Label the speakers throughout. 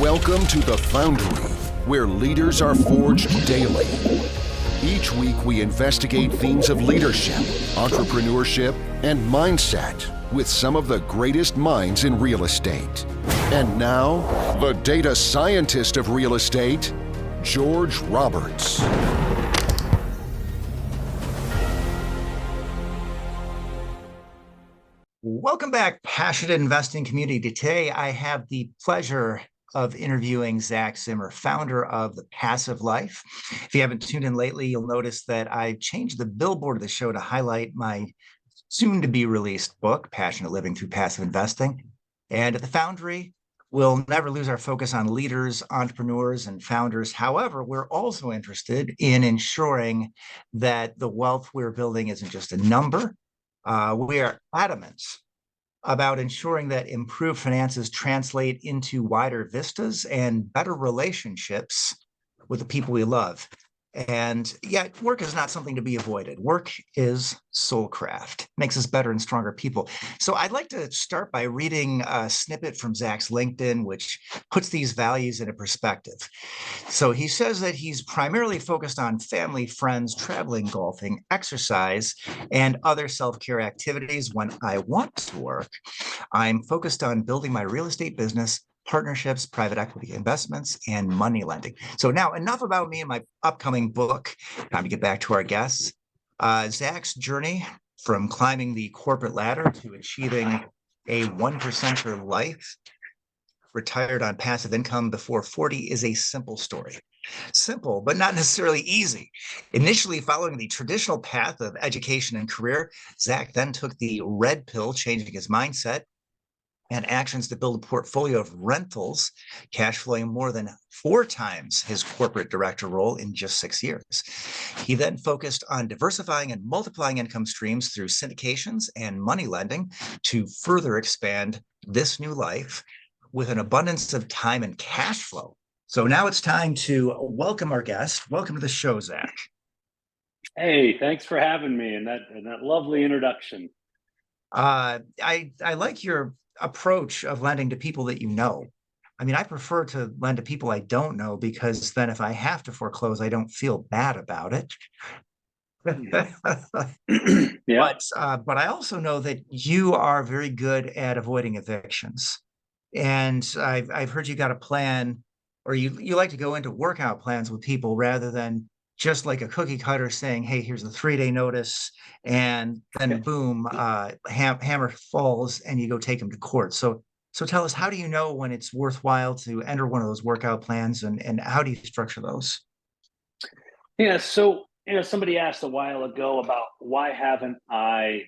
Speaker 1: Welcome to The Foundry, where leaders are forged daily. Each week we investigate themes of leadership, entrepreneurship, and mindset with some of the greatest minds in real estate. And now, the data scientist of real estate, George Roberts.
Speaker 2: Welcome back, passionate investing community. Today, I have the pleasure of interviewing Zach Zimmer, founder of The Passive Life. If you haven't tuned in lately, you'll notice that I've changed the billboard of the show to highlight my soon-to-be released book, Passionate Living Through Passive Investing. And at The Foundry, we'll never lose our focus on leaders, entrepreneurs, and founders. However, we're also interested in ensuring that the wealth we're building isn't just a number. We are adamant about ensuring that improved finances translate into wider vistas and better relationships with the people we love. And yet, work is not something to be avoided. Work is soulcraft, makes us better and stronger people. So I'd like to start by reading a snippet from Zach's LinkedIn, which puts these values into perspective. So he says that he's primarily focused on family, friends, traveling, golfing, exercise, and other self-care activities. When I want to work, I'm focused on building my real estate business, partnerships, private equity investments, and money lending. So now enough about me and my upcoming book. Time to get back to our guests. Zach's journey from climbing the corporate ladder to achieving a 1%er life, retired on passive income before 40, is a simple story. Simple, but not necessarily easy. Initially following the traditional path of education and career, Zach then took the red pill, changing his mindset and actions to build a portfolio of rentals, cash flowing more than 4 times his corporate director role in just 6 years. He then focused on diversifying and multiplying income streams through syndications and money lending to further expand this new life with an abundance of time and cash flow. So now it's time to welcome our guest. Welcome to the show, Zach.
Speaker 3: Hey, thanks for having me and that lovely introduction.
Speaker 2: I like your approach of lending to people that you know. I mean, I prefer to lend to people I don't know, because then if I have to foreclose, I don't feel bad about it.
Speaker 3: Yeah.
Speaker 2: But I also know that you are very good at avoiding evictions. And I've heard you got a plan, or you like to go into workout plans with people rather than just like a cookie cutter saying, hey, here's a 3-day notice, and then boom, hammer falls and you go take them to court. So tell us, how do you know when it's worthwhile to enter one of those workout plans, and how do you structure those?
Speaker 3: Yeah. So, somebody asked a while ago about why haven't I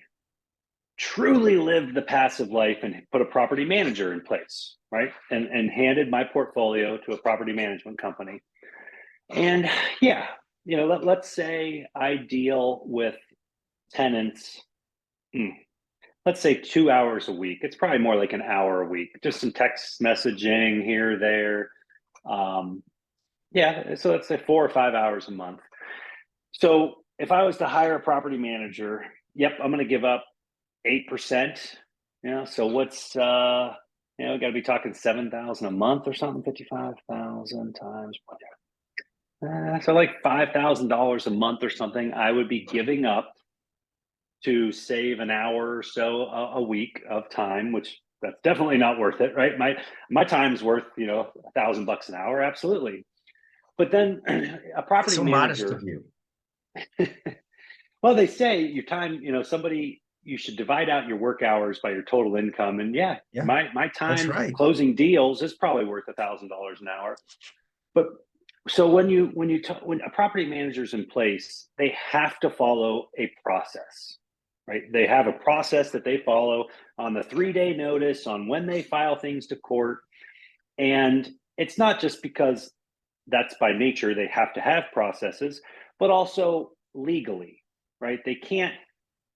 Speaker 3: truly lived the passive life and put a property manager in place, right? And handed my portfolio to a property management company. And yeah, let's say I deal with tenants, let's say 2 hours a week. It's probably more like an hour a week, just some text messaging here, there. Yeah, so let's say 4 or 5 hours a month. So if I was to hire a property manager, yep, I'm going to give up 8%. So what's, we got to be talking 7,000 a month or something, 55,000 times whatever. So like $5,000 a month or something I would be giving up to save an hour or so a week of time, which that's definitely not worth it, right? My time's worth, $1,000 an hour, absolutely. But then a property
Speaker 2: So
Speaker 3: manager,
Speaker 2: modest of you.
Speaker 3: well, they say your time, you should divide out your work hours by your total income, and yeah. My time closing deals is probably worth $1,000 an hour. But so when a property manager's in place, they have to follow a process, right? They have a process that they follow on the 3-day notice, on when they file things to court. And it's not just because that's by nature, they have to have processes, but also legally, right? They can't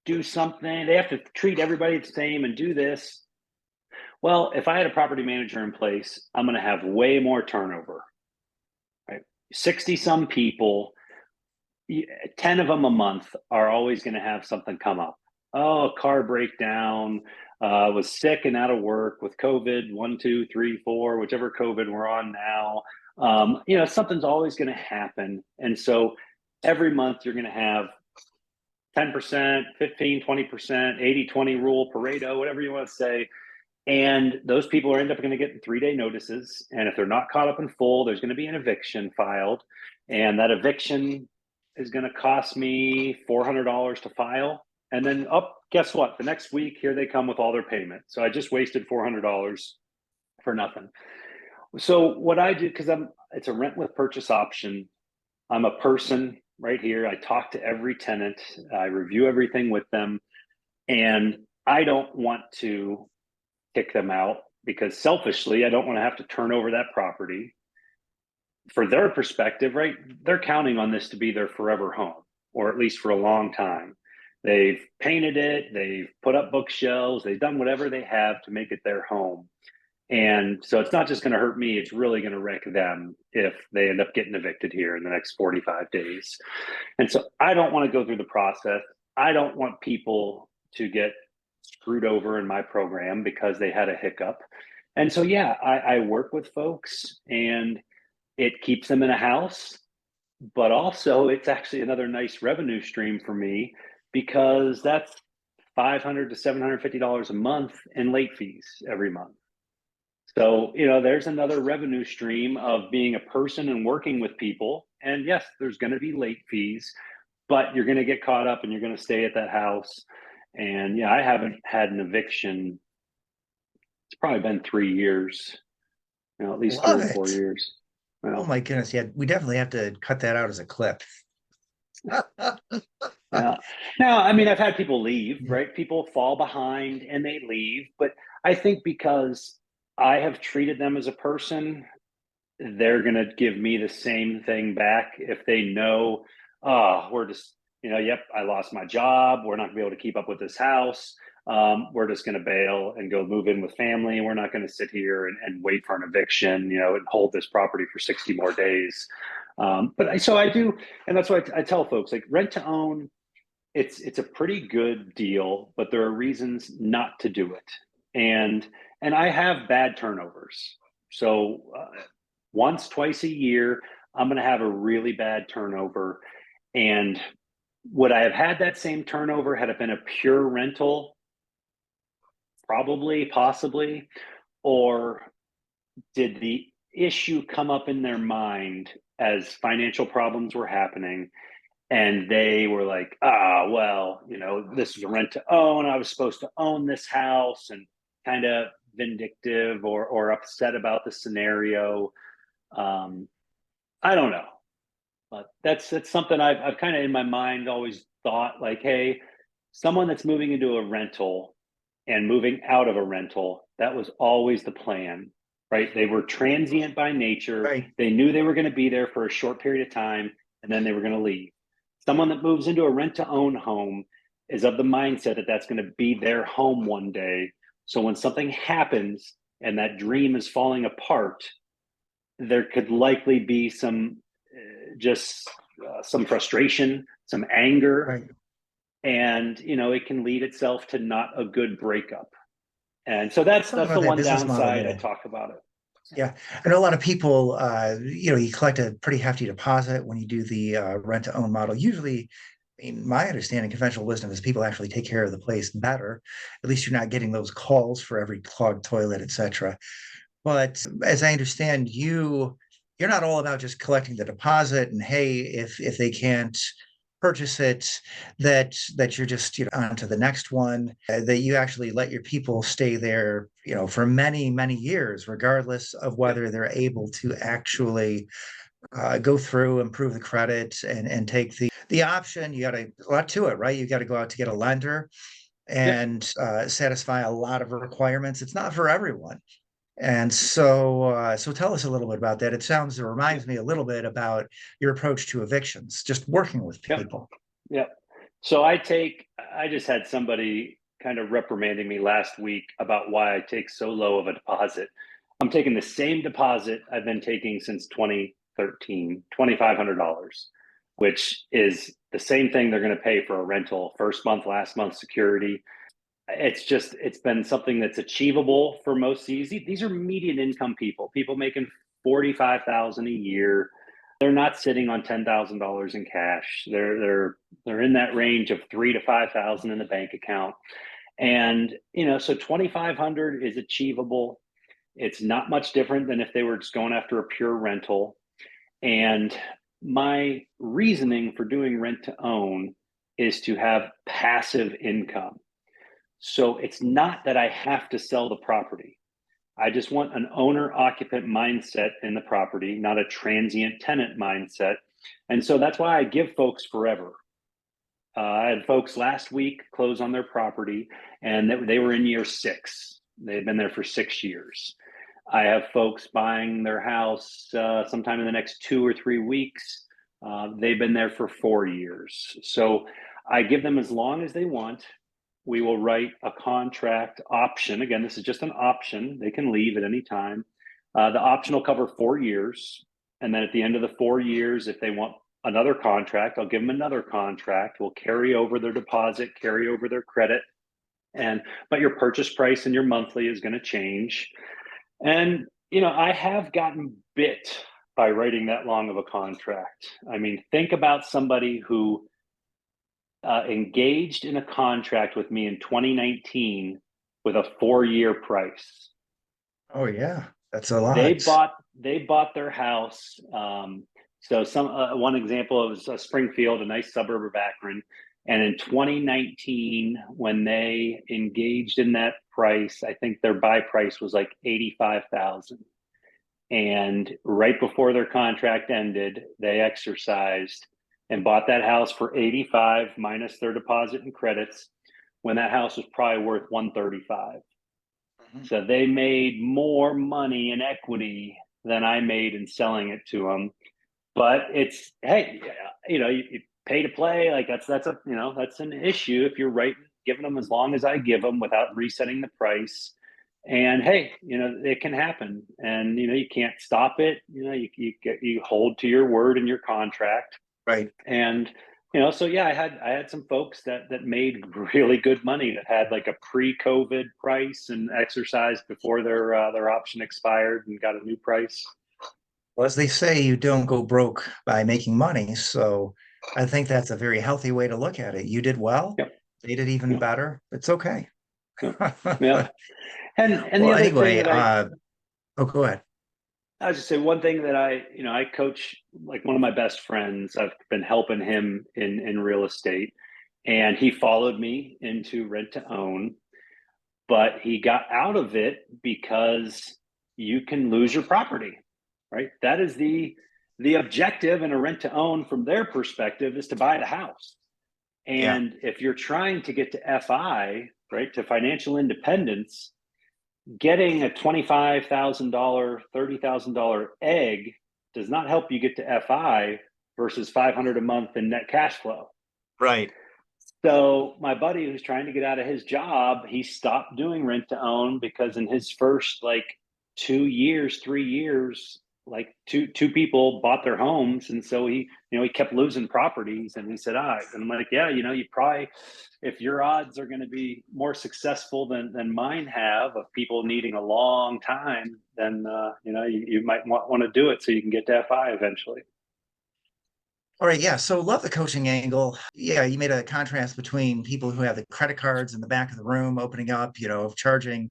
Speaker 3: do something, they have to treat everybody the same and do this. Well, if I had a property manager in place, I'm going to have way more turnover. 60 some people, 10 of them a month are always going to have something come up. Oh, a car breakdown, Was sick and out of work with COVID, 1, 2, 3, 4, whichever COVID we're on now. Something's always going to happen. And so every month you're going to have 10%, 15, 20%, 80-20 rule, Pareto, whatever you want to say. And those people end up going to get 3-day notices. And if they're not caught up in full, there's going to be an eviction filed. And that eviction is going to cost me $400 to file. And then, guess what? The next week, here they come with all their payment. So I just wasted $400 for nothing. So what I do, because it's a rent with purchase option. I'm a person right here. I talk to every tenant. I review everything with them. And I don't want to kick them out because selfishly, I don't want to have to turn over that property. For their perspective, right? They're counting on this to be their forever home, or at least for a long time. They've painted it, they've put up bookshelves, they've done whatever they have to make it their home. And so it's not just going to hurt me, it's really going to wreck them if they end up getting evicted here in the next 45 days. And so I don't want to go through the process. I don't want people to get screwed over in my program because they had a hiccup. And so, yeah, I work with folks and it keeps them in a house, but also it's actually another nice revenue stream for me because that's $500 to $750 a month in late fees every month. So, there's another revenue stream of being a person and working with people. And yes, there's going to be late fees, but you're going to get caught up and you're going to stay at that house. And yeah, I haven't had an eviction. It's probably been 3 years, at least 3 or 4 years.
Speaker 2: Oh my goodness. Yeah, we definitely have to cut that out as a clip.
Speaker 3: Now, I've had people leave, right? People fall behind and they leave. But I think because I have treated them as a person, they're going to give me the same thing back if they know, we're just, yep, I lost my job. We're not going to be able to keep up with this house. We're just going to bail and go move in with family. We're not going to sit here and wait for an eviction, and hold this property for 60 more days. So I do, and that's why I tell folks, like, rent to own, it's a pretty good deal, but there are reasons not to do it. And I have bad turnovers. So once, twice a year, I'm going to have a really bad turnover. And would I have had that same turnover had it been a pure rental? Probably, possibly. Or did the issue come up in their mind as financial problems were happening and they were like, this is a rent to own. I was supposed to own this house, and kind of vindictive or upset about the scenario. I don't know. But that's something I've kind of in my mind always thought, like, hey, someone that's moving into a rental and moving out of a rental, that was always the plan, right? They were transient by nature.
Speaker 2: Right.
Speaker 3: They knew they were going to be there for a short period of time, and then they were going to leave. Someone that moves into a rent-to-own home is of the mindset that that's going to be their home one day. So when something happens and that dream is falling apart, there could likely be some frustration, some anger.
Speaker 2: Right.
Speaker 3: And, it can lead itself to not a good breakup. And so that's the one downside I talk about it.
Speaker 2: Yeah. I know a lot of people, you collect a pretty hefty deposit when you do the rent to own model. Usually, my understanding, conventional wisdom is people actually take care of the place better. At least you're not getting those calls for every clogged toilet, etc. But as I understand, you're not all about just collecting the deposit and, hey, if they can't purchase it, that you're just on to the next one, that you actually let your people stay there, for many, many years, regardless of whether they're able to actually go through, improve the credit and take the option. You got a lot to it, right? You got to go out to get a lender and satisfy a lot of requirements. It's not for everyone. And so tell us a little bit about that. It reminds me a little bit about your approach to evictions, just working with people.
Speaker 3: Yep. So I just had somebody kind of reprimanding me last week about why I take so low of a deposit. I'm taking the same deposit I've been taking since 2013, $2,500, which is the same thing they're going to pay for a rental, first month, last month security. it's been something that's achievable for most of these are median income people making 45,000 a year. They're not sitting on $10,000 in cash. They're in that range of 3 to 5,000 in the bank account. And, so 2,500 is achievable. It's not much different than if they were just going after a pure rental. And my reasoning for doing rent to own is to have passive income. So it's not that I have to sell the property. I just want an owner occupant mindset in the property, not a transient tenant mindset. And so that's why I give folks forever. I had folks last week close on their property and they were in year 6. They've been there for 6 years. I have folks buying their house sometime in the next 2 or 3 weeks. They've been there for 4 years. So I give them as long as they want. We will write a contract option. Again, this is just an option. They can leave at any time. The option will cover 4 years. And then at the end of the 4 years, if they want another contract, I'll give them another contract. We'll carry over their deposit, carry over their credit. But your purchase price and your monthly is going to change. And, I have gotten bit by writing that long of a contract. I mean, think about somebody who engaged in a contract with me in 2019 with a 4-year price.
Speaker 2: Oh yeah, that's a lot.
Speaker 3: They bought their house. So one example was Springfield, a nice suburb of Akron. And in 2019, when they engaged in that price, I think their buy price was like $85,000. And right before their contract ended, they exercised and bought that house for $85 minus their deposit and credits, when that house was probably worth $135. Mm-hmm. So they made more money in equity than I made in selling it to them. But it's, hey, you pay to play. Like that's an issue if you're giving them as long as I give them without resetting the price. And hey, it can happen, and you can't stop it. You hold to your word in your contract.
Speaker 2: Right.
Speaker 3: And, so yeah, I had some folks that made really good money that had like a pre-COVID price and exercised before their option expired and got a new price.
Speaker 2: Well, as they say, you don't go broke by making money. So I think that's a very healthy way to look at it. You did well.
Speaker 3: Yep.
Speaker 2: They did even better. It's okay.
Speaker 3: Yeah. And
Speaker 2: well,
Speaker 3: the other
Speaker 2: anyway,
Speaker 3: thing
Speaker 2: go ahead.
Speaker 3: I was just say one thing that I coach, like one of my best friends. I've been helping him in real estate, and he followed me into rent to own, but he got out of it because you can lose your property, right? That is the objective in a rent to own from their perspective, is to buy the house. And if you're trying to get to FI, right, to financial independence, getting a $25,000, $30,000 egg does not help you get to FI versus $500 a month in net cash flow.
Speaker 2: Right.
Speaker 3: So my buddy who's trying to get out of his job, he stopped doing rent to own because in his first 2 years, 3 years, two people bought their homes. And so he kept losing properties, and he said, and I'm like, yeah, you probably, if your odds are going to be more successful than mine have, of people needing a long time, then, you might want to do it so you can get to FI eventually.
Speaker 2: All right. Yeah. So love the coaching angle. Yeah. You made a contrast between people who have the credit cards in the back of the room opening up, charging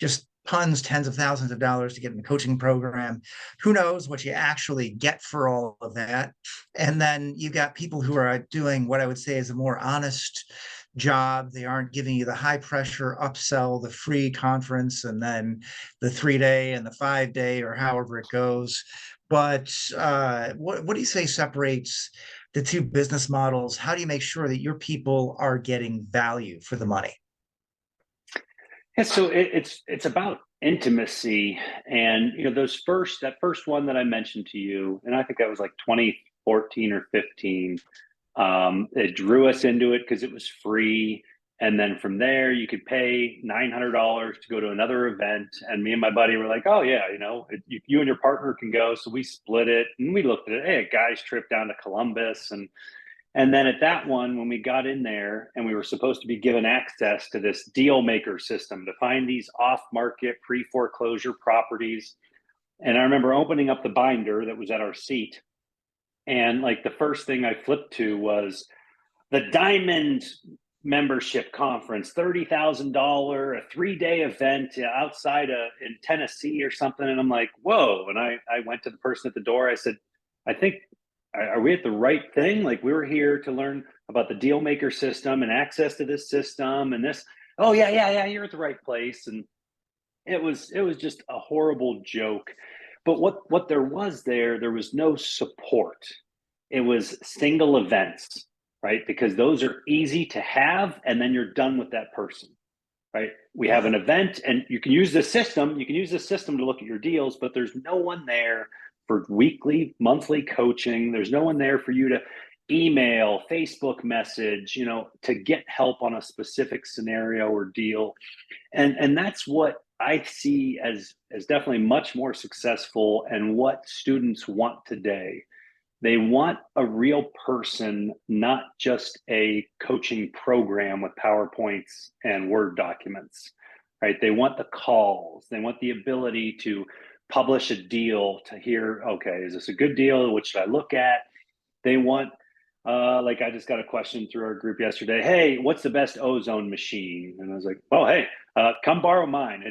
Speaker 2: just tens of thousands of dollars to get in the coaching program. Who knows what you actually get for all of that? And then you got people who are doing what I would say is a more honest job. They aren't giving you the high pressure upsell, the free conference, and then the 3-day and the 5-day, or however it goes. But what do you say separates the two business models? How do you make sure that your people are getting value for the money?
Speaker 3: Yeah, so it's about intimacy, and that first one that I mentioned to you, and I think that was like 2014 or 15. It drew us into it because it was free. And then from there, you could pay $900 to go to another event. And me and my buddy were like, oh, yeah, you and your partner can go. So we split it, and we looked at it. Hey, a guy's trip down to Columbus. And, And then at that one, when we got in there and we were supposed to be given access to this deal maker system to find these off-market pre-foreclosure properties. And I remember opening up the binder that was at our seat. And like the first thing I flipped to was the Diamond membership conference, $30,000, a 3-day event outside in Tennessee or something. And I'm like, whoa. And I went to the person at the door. I said, I think, are we at the right thing? Like, we were here to learn about the deal maker system and access to this system and this. Oh yeah, you're at the right place. And it was just a horrible joke. But what there was no support. It was single events, right? Because those are easy to have, and then you're done with that person, right? We have an event, and you can use this system. You can use this system to look at your deals, but there's no one there for weekly, monthly coaching. There's no one there for you to email, Facebook message, to get help on a specific scenario or deal. And that's what I see as definitely much more successful and what students want today. They want a real person, not just a coaching program with PowerPoints and Word documents, right? They want the calls. They want the ability to publish a deal to hear, okay, is this a good deal? What should I look at? They want, like I just got a question through our group yesterday. Hey, what's the best ozone machine? And I was like, oh, hey, come borrow mine.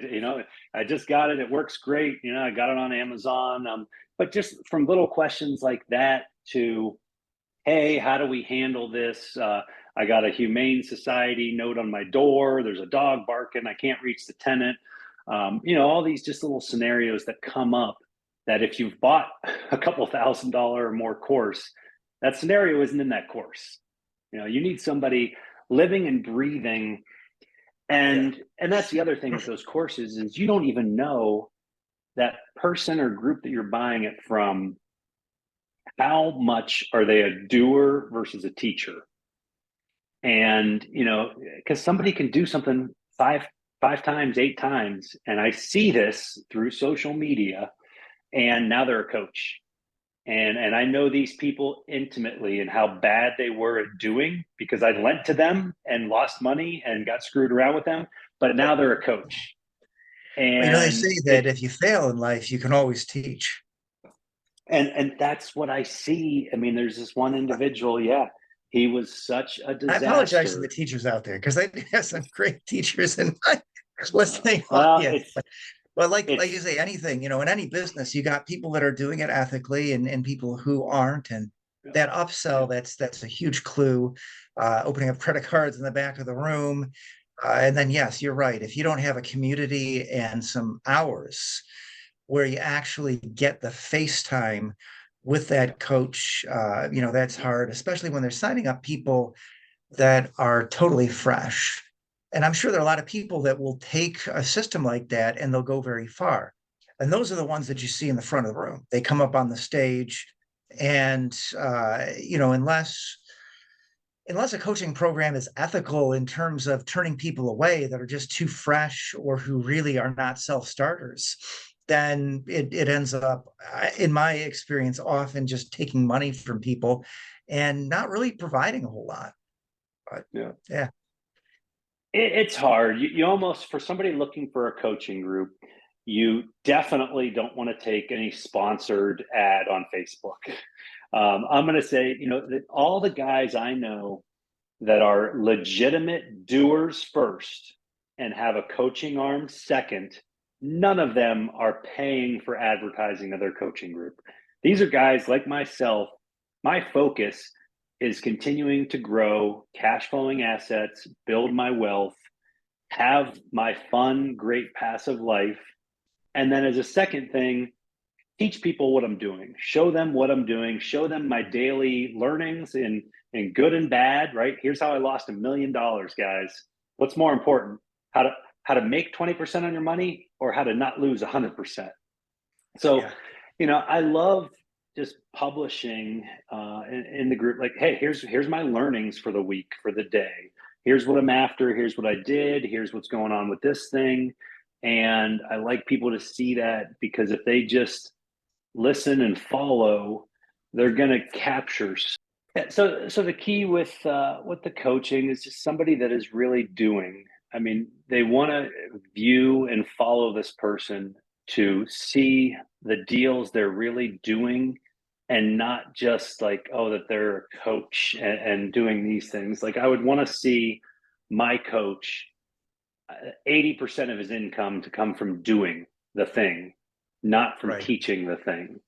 Speaker 3: I just got it. It works great. I got it on Amazon. But just from little questions like that to, hey, how do we handle this? I got a Humane Society note on my door. There's a dog barking. I can't reach the tenant. All these just little scenarios that come up that if you've bought a couple $1,000 or more course, that scenario isn't in that course. You need somebody living and breathing. And that's the other thing with those courses is you don't even know that person or group that you're buying it from, how much are they a doer versus a teacher? And, because somebody can do something five times, 8 times. And I see this through social media, and now they're a coach. And I know these people intimately and how bad they were at doing, because I lent to them and lost money and got screwed around with them, but now they're a coach. And
Speaker 2: they say that if you fail in life, you can always teach.
Speaker 3: And that's what I see. I mean, there's this one individual, he was such a disaster.
Speaker 2: I apologize to the teachers out there, because I have some great teachers in my listening audience. Well, like you say, anything, in any business, you got people that are doing it ethically and people who aren't. And that upsell, that's a huge clue. Opening up credit cards in the back of the room. And then, yes, you're right. If you don't have a community and some hours where you actually get the face time with that coach, that's hard, especially when they're signing up people that are totally fresh. And I'm sure there are a lot of people that will take a system like that and they'll go very far. And those are the ones that you see in the front of the room. They come up on the stage and, unless a coaching program is ethical in terms of turning people away that are just too fresh or who really are not self-starters, then it ends up, in my experience, often just taking money from people and not really providing a whole lot. But yeah.
Speaker 3: It's hard. You almost, for somebody looking for a coaching group, you definitely don't want to take any sponsored ad on Facebook. I'm going to say, that all the guys I know that are legitimate doers first and have a coaching arm second, none of them are paying for advertising of their coaching group. These are guys like myself. My focus is continuing to grow cash flowing assets, build my wealth, have my fun, great passive life. And then as a second thing, teach people what I'm doing, show them what I'm doing, show them my daily learnings in good and bad, right? Here's how I lost $1 million, guys. What's more important? How to make 20% on your money or how to not lose 100%. So, I love just publishing in the group, like, hey, here's my learnings for the week, for the day. Here's what I'm after. Here's what I did. Here's what's going on with this thing. And I like people to see that, because if they just listen and follow, they're going to capture. So the key with the coaching is just somebody that is really doing. I mean, they want to view and follow this person to see the deals they're really doing, and not just like, oh, that they're a coach and doing these things. Like, I would want to see my coach 80% of his income to come from doing the thing, not from teaching the thing.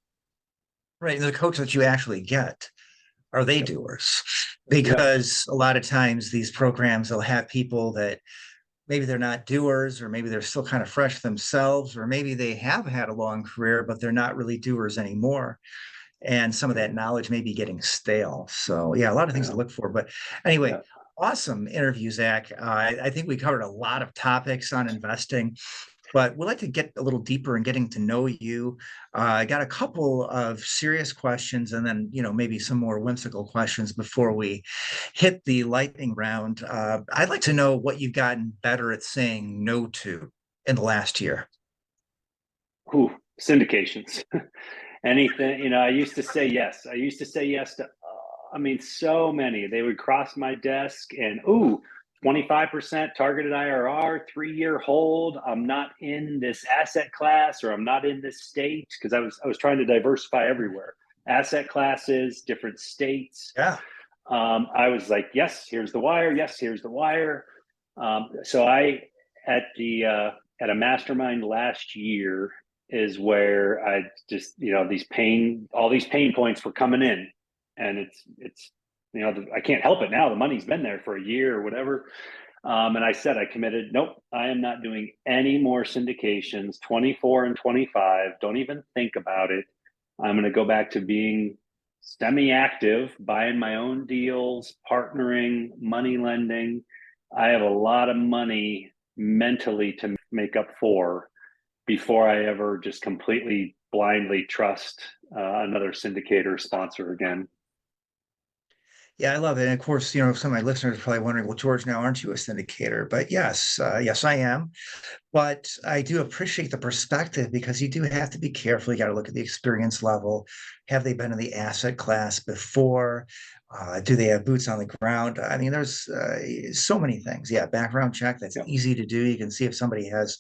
Speaker 2: Right. And the coach that you actually get, are they doers? Because a lot of times these programs will have people that maybe they're not doers, or maybe they're still kind of fresh themselves, or maybe they have had a long career, but they're not really doers anymore. And some of that knowledge may be getting stale. So yeah, a lot of things to look for. But anyway, awesome interview, Zach. I think we covered a lot of topics on investing, but we'd like to get a little deeper in getting to know you. I got a couple of serious questions, and then, maybe some more whimsical questions before we hit the lightning round. I'd like to know what you've gotten better at saying no to in the last year.
Speaker 3: Syndications. Anything, I used to say yes. I used to say yes to, so many. They would cross my desk and, 25% targeted IRR, 3-year hold. I'm not in this asset class, or I'm not in this state, because I was trying to diversify everywhere. Asset classes, different states.
Speaker 2: Yeah.
Speaker 3: I was like, yes, here's the wire. Yes, here's the wire. So I at a mastermind last year is where I just, all these pain points were coming in, and it's I can't help it now. The money's been there for a year or whatever. And I committed, nope, I am not doing any more syndications, 24 and 25. Don't even think about it. I'm going to go back to being semi-active, buying my own deals, partnering, money lending. I have a lot of money mentally to make up for before I ever just completely blindly trust another syndicator sponsor again.
Speaker 2: Yeah, I love it. And of course, some of my listeners are probably wondering, well, George, now aren't you a syndicator? But yes, yes, I am. But I do appreciate the perspective, because you do have to be careful. You got to look at the experience level. Have they been in the asset class before? Do they have boots on the ground? I mean, there's so many things. Yeah, background check. That's easy to do. You can see if somebody has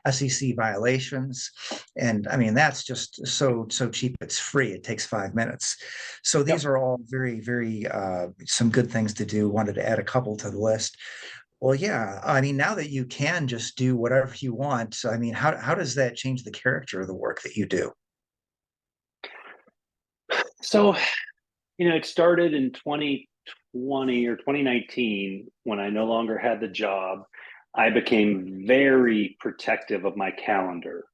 Speaker 2: SEC violations, and I mean that's just so cheap. It's free. It takes 5 minutes. So these are all very, very some good things to do. Wanted to add a couple to the list. Well, yeah. I mean, now that you can just do whatever you want, I mean, how does that change the character of the work that you do?
Speaker 3: So, it started in 2020 or 2019 when I no longer had the job. I became very protective of my calendar,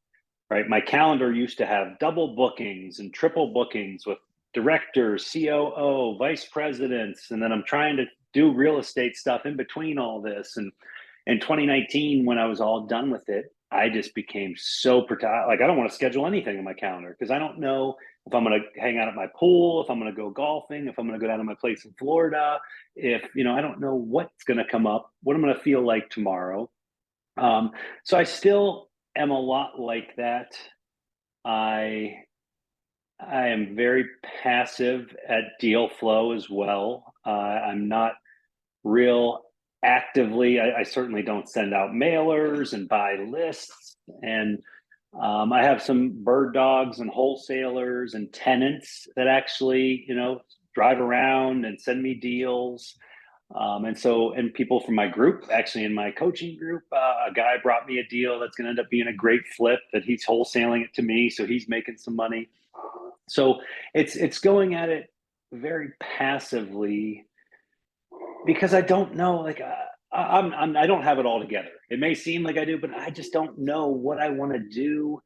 Speaker 3: right? My calendar used to have double bookings and triple bookings with directors, COO, vice presidents, and then I'm trying to do real estate stuff in between all this. And in 2019, when I was all done with it, I just became so protective. Like, I don't want to schedule anything in my calendar, because I don't know if I'm going to hang out at my pool, if I'm going to go golfing, if I'm going to go down to my place in Florida, if, I don't know what's going to come up, what I'm going to feel like tomorrow. So I still am a lot like that. I am very passive at deal flow as well. I'm not real actively. I certainly don't send out mailers and buy lists. And I have some bird dogs and wholesalers and tenants that actually, drive around and send me deals. And people from my group, actually in my coaching group, a guy brought me a deal that's going to end up being a great flip, that he's wholesaling it to me. So he's making some money. So it's going at it very passively, because I don't know, like, I don't have it all together. It may seem like I do, but I just don't know what I want to do.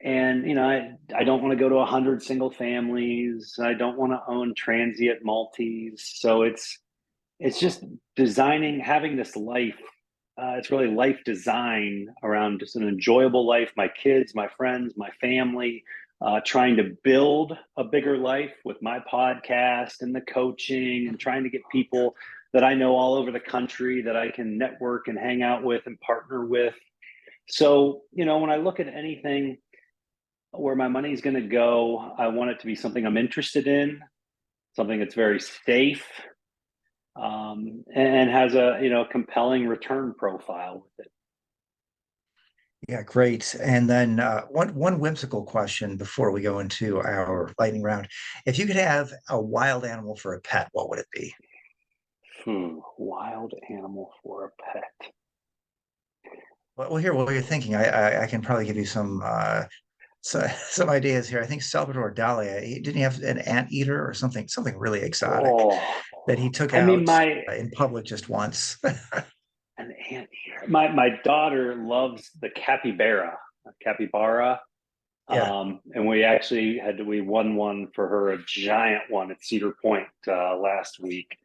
Speaker 3: And, I don't want to go to 100 single families. I don't want to own transient multis. So it's just designing, having this life. It's really life design around just an enjoyable life. My kids, my friends, my family, trying to build a bigger life with my podcast and the coaching, and trying to get people that I know all over the country that I can network and hang out with and partner with. So, when I look at anything where my money is going to go, I want it to be something I'm interested in. something that's very safe, and has a, compelling return profile with it.
Speaker 2: Yeah, great. And then one whimsical question before we go into our lightning round. If you could have a wild animal for a pet, what would it be?
Speaker 3: Wild animal for a pet.
Speaker 2: Well, hear what you're thinking. I can probably give you some some ideas here. I think Salvador Dali, didn't he have an anteater or something really exotic that he took out in public just once?
Speaker 3: An anteater. My daughter loves the capybara.
Speaker 2: Yeah.
Speaker 3: And we won one for her, a giant one at Cedar Point last week.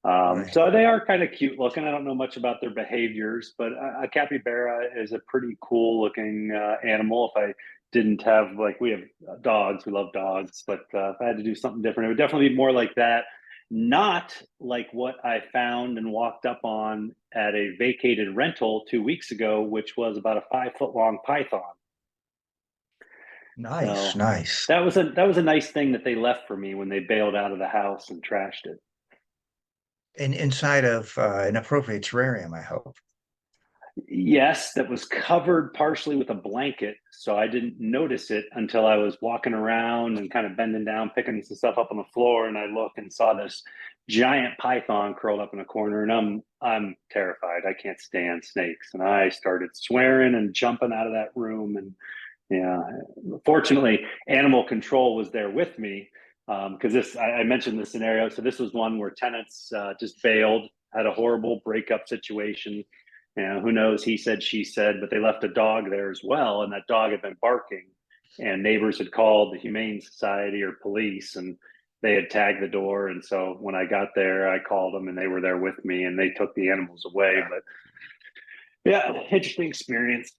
Speaker 2: Right.
Speaker 3: So they are kind of cute looking. I don't know much about their behaviors, but a capybara is a pretty cool looking animal. If I didn't have, like, we have dogs, we love dogs, but if I had to do something different, it would definitely be more like that. Not like what I found and walked up on at a vacated rental 2 weeks ago, which was about a 5-foot long python.
Speaker 2: Nice,
Speaker 3: So
Speaker 2: nice.
Speaker 3: that was a nice thing that they left for me when they bailed out of the house and trashed it.
Speaker 2: And inside of an appropriate terrarium, I hope.
Speaker 3: Yes, that was covered partially with a blanket, so I didn't notice it until I was walking around and kind of bending down, picking some stuff up on the floor, and I looked and saw this giant python curled up in a corner, and I'm terrified. I can't stand snakes, and I started swearing and jumping out of that room. And yeah, fortunately, animal control was there with me, because I mentioned this scenario. So this was one where tenants just bailed, had a horrible breakup situation. Who knows, he said, she said, but they left a dog there as well, and that dog had been barking, and neighbors had called the Humane Society or police, and they had tagged the door. And so when I got there, I called them, and they were there with me, and they took the animals away. But yeah, interesting experience.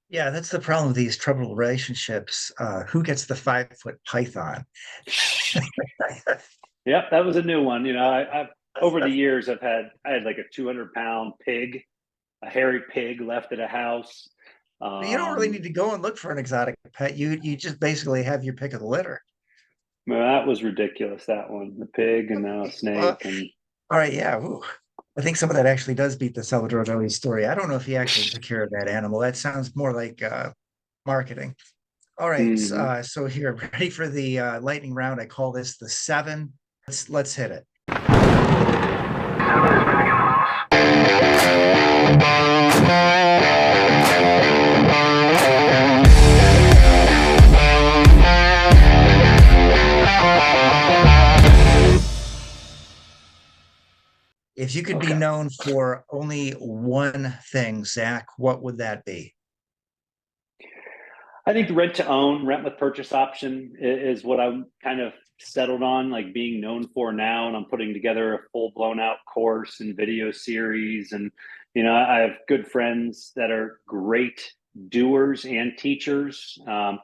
Speaker 2: Yeah, that's the problem with these troubled relationships. Who gets the 5-foot python?
Speaker 3: Yep, that was a new one. I've over the years, I had like a 200-pound pig, a hairy pig left at a house.
Speaker 2: You don't really need to go and look for an exotic pet. You just basically have your pick of the litter.
Speaker 3: Well, that was ridiculous. That one, the pig, and now a snake. And
Speaker 2: all right, yeah. Ooh. I think some of that actually does beat the Salvador Dali story. I don't know if he actually took care of that animal. That sounds more like marketing. All right, so here, ready for the lightning round. I call this the 7. Let's hit it. If you could be known for only one thing, Zach, what would that be?
Speaker 3: I think rent to own, rent with purchase option is what I'm kind of settled on, like being known for now. And I'm putting together a full blown out course and video series. And, I have good friends that are great doers and teachers.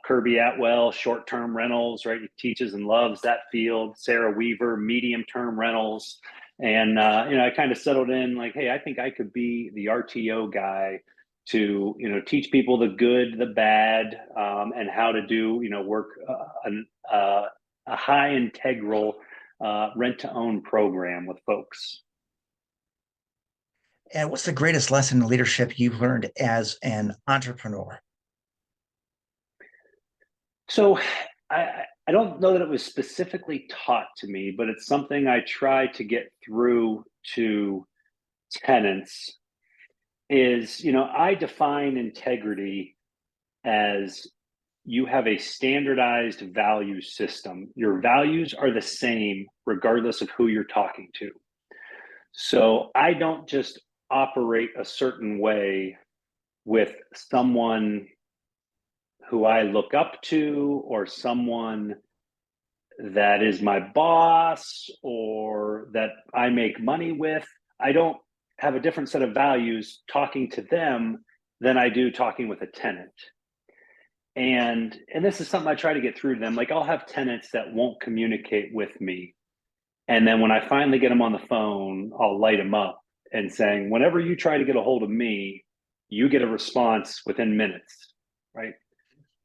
Speaker 3: Kirby Atwell, short-term rentals, right? He teaches and loves that field. Sarah Weaver, medium-term rentals. And, I kind of settled in like, hey, I think I could be the RTO guy to, teach people the good, the bad, and how to do, work a high integral rent to own program with folks.
Speaker 2: And what's the greatest lesson in leadership you've learned as an entrepreneur?
Speaker 3: So I don't know that it was specifically taught to me, but it's something I try to get through to tenants is, I define integrity as you have a standardized value system. Your values are the same regardless of who you're talking to. So I don't just operate a certain way with someone who I look up to or someone that is my boss or that I make money with. I don't have a different set of values talking to them than I do talking with a tenant. And this is something I try to get through to them. Like, I'll have tenants that won't communicate with me. And then when I finally get them on the phone, I'll light them up and saying, whenever you try to get a hold of me, you get a response within minutes, right?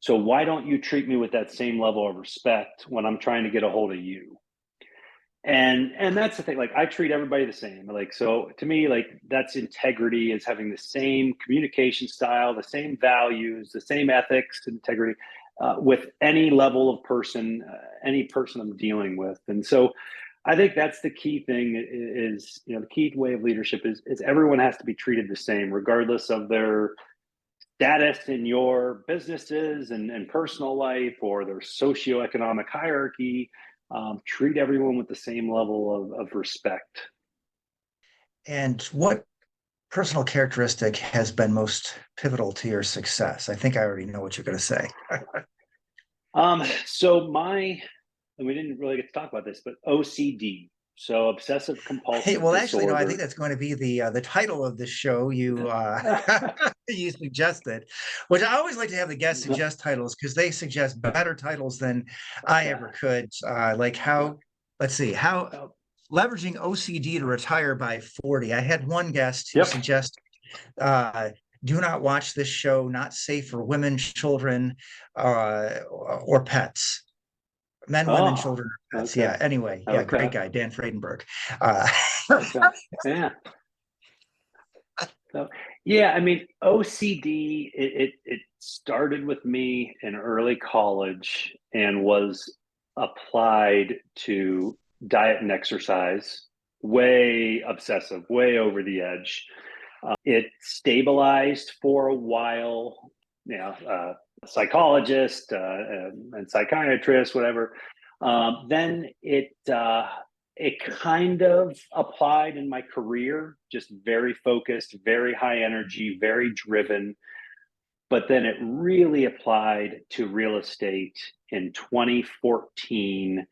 Speaker 3: So why don't you treat me with that same level of respect when I'm trying to get a hold of you? And that's the thing, like I treat everybody the same. Like, so to me, like that's integrity, is having the same communication style, the same values, the same ethics and integrity with any level of person, any person I'm dealing with. And so I think that's the key thing is, the key way of leadership is everyone has to be treated the same, regardless of their status in your businesses and personal life or their socioeconomic hierarchy. Treat everyone with the same level of respect.
Speaker 2: And what personal characteristic has been most pivotal to your success? I think I already know what you're going to say.
Speaker 3: So and we didn't really get to talk about this, but OCD. So obsessive compulsive
Speaker 2: Well,
Speaker 3: disorder.
Speaker 2: actually, no, I think that's going to be the title of the show you you suggested, which I always like to have the guests suggest titles because they suggest better titles than I ever could. Like let's see, how leveraging OCD to retire by 40. I had one guest who suggested do not watch this show, not safe for women, children, or pets. Men, women, children, pets. Okay. Yeah. Anyway, yeah, great guy, Dan Friedenberg.
Speaker 3: Yeah. So, yeah, I mean, OCD, it started with me in early college and was applied to diet and exercise, way obsessive, way over the edge. It stabilized for a while, psychologist and psychiatrist, whatever. Then it kind of applied in my career, just very focused, very high energy, very driven. But then it really applied to real estate in 2014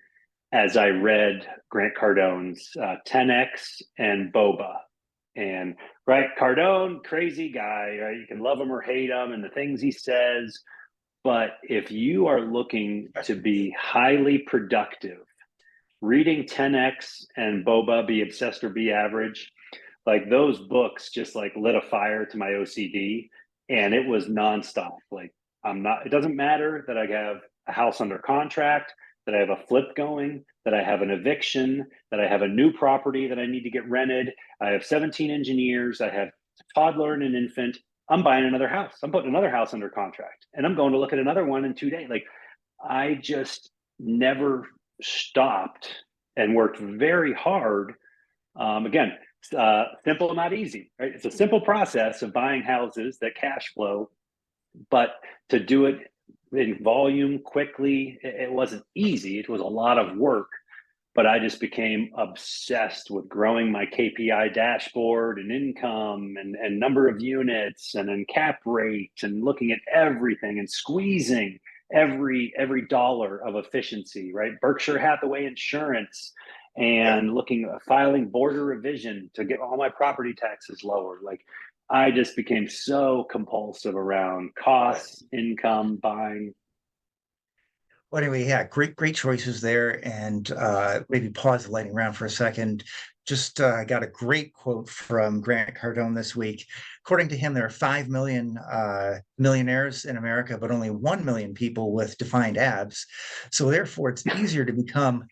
Speaker 3: as I read Grant Cardone's 10X and Boba. And right, Cardone, crazy guy, right? You can love him or hate him and the things he says. But if you are looking to be highly productive, reading 10X and Boba, Be Obsessed or Be Average, like those books just like lit a fire to my OCD, and it was nonstop. Like it doesn't matter that I have a house under contract, that I have a flip going, that I have an eviction, that I have a new property that I need to get rented. I have 17 engineers. I have a toddler and an infant. I'm buying another house. I'm putting another house under contract, and I'm going to look at another one in 2 days. Like I just never stopped and worked very hard. Again, simple and not easy, right? It's a simple process of buying houses that cash flow, but to do it in volume quickly, it wasn't easy. It was a lot of work, but I just became obsessed with growing my KPI dashboard and income and number of units and then cap rate and looking at everything and squeezing every dollar of efficiency, right? Berkshire Hathaway Insurance and filing border revision to get all my property taxes lower. Like I just became so compulsive around costs, income, buying.
Speaker 2: Well, anyway, yeah, great choices there. And maybe pause the lightning round for a second. Just got a great quote from Grant Cardone this week. According to him, there are 5 million millionaires in America, but only 1 million people with defined abs. So therefore, it's easier to become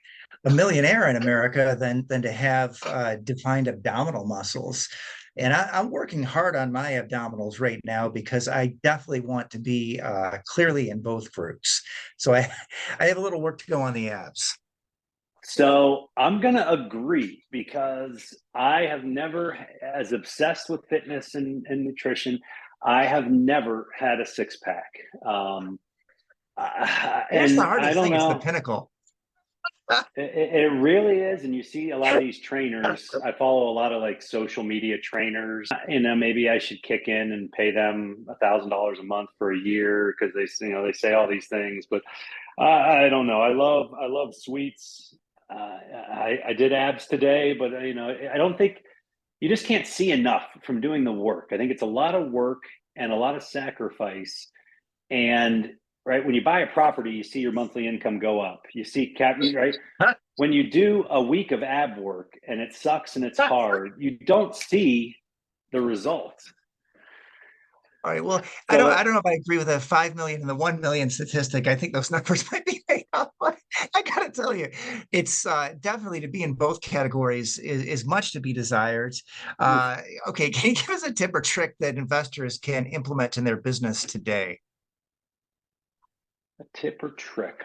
Speaker 2: a millionaire in America than to have defined abdominal muscles. And I'm working hard on my abdominals right now because I definitely want to be clearly in both groups. So I have a little work to go on the abs.
Speaker 3: So I'm going to agree because I have never, as obsessed with fitness and nutrition, I have never had a six pack.
Speaker 2: That's the hardest thing. It's the pinnacle.
Speaker 3: It really is. And you see a lot of these trainers. I follow a lot of like social media trainers. Maybe I should kick in and pay them $1,000 a month for a year because they say all these things. But I don't know. I love sweets. I did abs today, but I don't think you just can't see enough from doing the work. I think it's a lot of work and a lot of sacrifice. And right, when you buy a property, you see your monthly income go up. You see right? When you do a week of ab work and it sucks and it's hard, you don't see the results.
Speaker 2: All right. Well, I don't know if I agree with the 5 million and the 1 million statistic. I think those numbers might be made up. I got to tell you, it's definitely to be in both categories is much to be desired. Okay, can you give us a tip or trick that investors can implement in their business today?
Speaker 3: A tip or trick.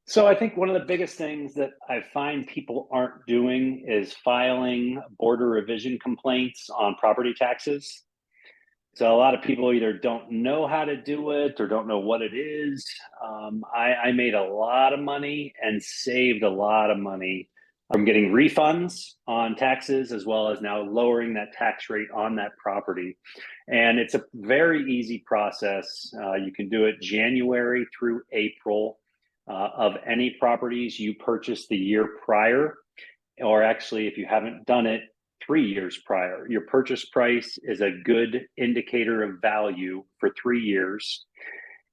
Speaker 3: So I think one of the biggest things that I find people aren't doing is filing border revision complaints on property taxes. So a lot of people either don't know how to do it or don't know what it is. I made a lot of money and saved a lot of money from getting refunds on taxes, as well as now lowering that tax rate on that property. And it's a very easy process. You can do it January through April of any properties you purchased the year prior, or actually, if you haven't done it, 3 years prior. Your purchase price is a good indicator of value for 3 years.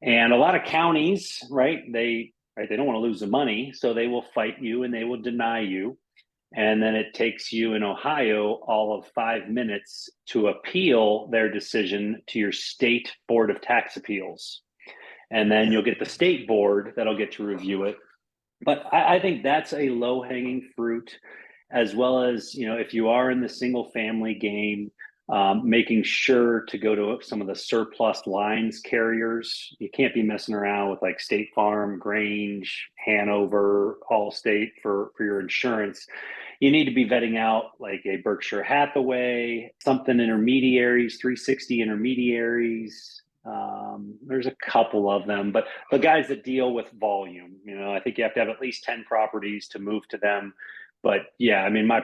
Speaker 3: And a lot of counties, right, they don't want to lose the money, so they will fight you and they will deny you. And then it takes you in Ohio all of 5 minutes to appeal their decision to your state board of tax appeals. And then you'll get the state board that'll get to review it. But I think that's a low-hanging fruit, as well as, if you are in the single family game, making sure to go to some of the surplus lines carriers. You can't be messing around with like State Farm, Grange, Hanover, Allstate for your insurance. You need to be vetting out like a Berkshire Hathaway, something intermediaries, 360 intermediaries. There's a couple of them, but the guys that deal with volume, I think you have to have at least 10 properties to move to them. But yeah, I mean, my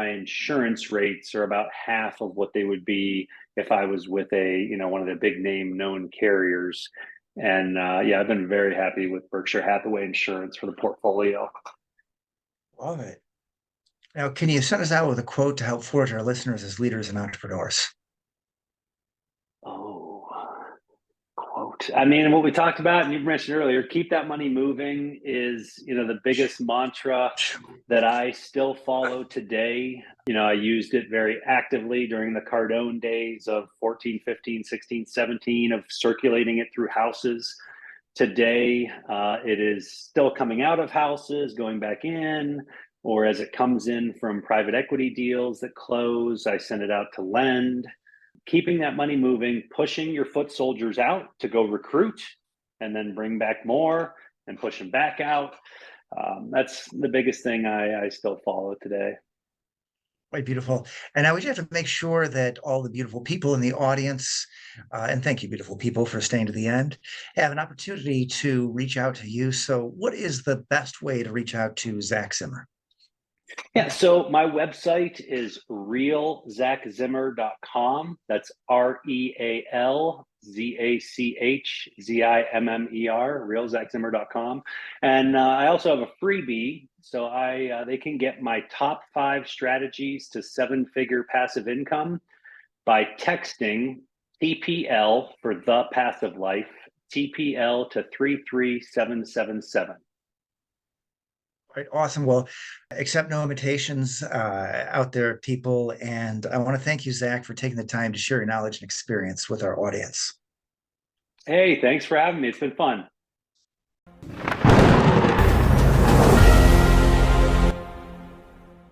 Speaker 3: insurance rates are about half of what they would be if I was with one of the big name known carriers. And yeah, I've been very happy with Berkshire Hathaway Insurance for the portfolio.
Speaker 2: Love it. Now, can you send us out with a quote to help forge our listeners as leaders and entrepreneurs?
Speaker 3: Quote. I mean, what we talked about, and you mentioned earlier, keep that money moving is, the biggest mantra that I still follow today. I used it very actively during the Cardone days of 14, 15, 16, 17 of circulating it through houses. Today, it is still coming out of houses, going back in, or as it comes in from private equity deals that close, I send it out to lend. Keeping that money moving, pushing your foot soldiers out to go recruit and then bring back more and push them back out. That's the biggest thing I still follow today.
Speaker 2: Quite beautiful. And now we just have to make sure that all the beautiful people in the audience, and thank you, beautiful people, for staying to the end, have an opportunity to reach out to you. So what is the best way to reach out to Zach Zimmer?
Speaker 3: Yeah, so my website is realzachzimmer.com. That's REALZACHZIMMER, realzachzimmer.com. And I also have a freebie. So they can get my top 5 strategies to 7-figure passive income by texting TPL for the passive life, TPL to 33777.
Speaker 2: Right, awesome. Well, accept no invitations out there, people. And I want to thank you, Zach, for taking the time to share your knowledge and experience with our audience.
Speaker 3: Hey, thanks for having me. It's been fun.